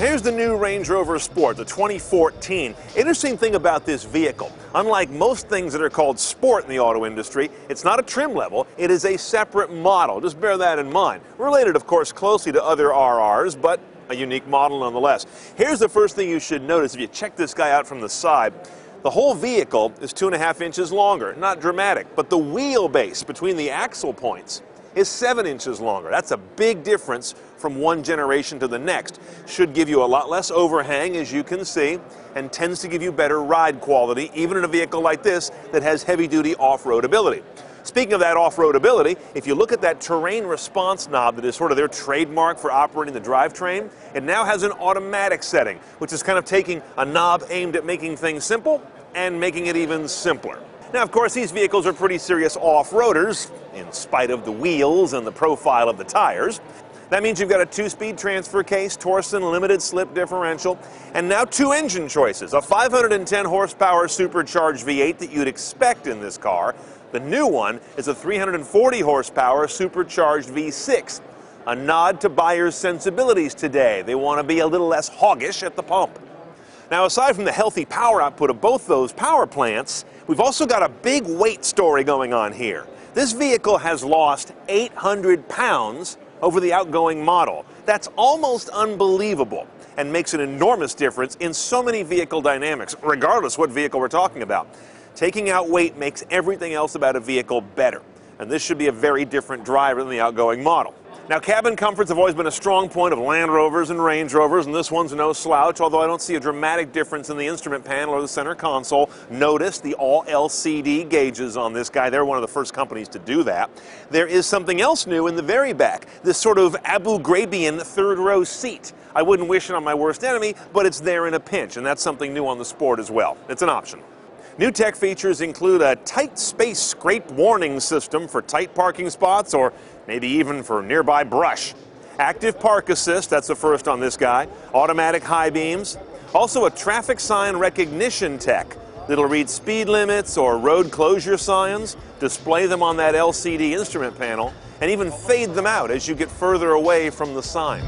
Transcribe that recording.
Here's the new Range Rover Sport, the 2014. Interesting thing about this vehicle, unlike most things that are called sport in the auto industry, it's not a trim level, it is a separate model. Just bear that in mind. Related, of course, closely to other RRs, but a unique model nonetheless. Here's the first thing you should notice if you check this guy out from the side. The whole vehicle is 2.5 inches longer, not dramatic, but the wheelbase between the axle points is 7 inches longer. That's a big difference from one generation to the next. Should give you a lot less overhang, as you can see, and tends to give you better ride quality, even in a vehicle like this that has heavy-duty off-road ability. Speaking of that off-road ability, if you look at that terrain response knob that is sort of their trademark for operating the drivetrain, it now has an automatic setting, which is kind of taking a knob aimed at making things simple and making it even simpler. Now, of course, these vehicles are pretty serious off-roaders, in spite of the wheels and the profile of the tires. That means you've got a 2-speed transfer case, Torsen limited slip differential, and now 2 engine choices. A 510 horsepower supercharged V8 that you'd expect in this car. The new one is a 340 horsepower supercharged V6. A nod to buyers' sensibilities today. They want to be a little less hoggish at the pump. Now, aside from the healthy power output of both those power plants, we've also got a big weight story going on here. This vehicle has lost 800 pounds over the outgoing model. That's almost unbelievable and makes an enormous difference in so many vehicle dynamics, regardless what vehicle we're talking about. Taking out weight makes everything else about a vehicle better, and this should be a very different driver than the outgoing model. Now, cabin comforts have always been a strong point of Land Rovers and Range Rovers, and this one's no slouch, although I don't see a dramatic difference in the instrument panel or the center console. Notice the all-LCD gauges on this guy. They're one of the first companies to do that. There is something else new in the very back, this sort of Abu Ghrabian third-row seat. I wouldn't wish it on my worst enemy, but it's there in a pinch, and that's something new on the Sport as well. It's an option. New tech features include a tight space scrape warning system for tight parking spots or maybe even for nearby brush. Active park assist, that's the first on this guy. Automatic high beams. Also a traffic sign recognition tech that'll read speed limits or road closure signs, display them on that LCD instrument panel, and even fade them out as you get further away from the sign.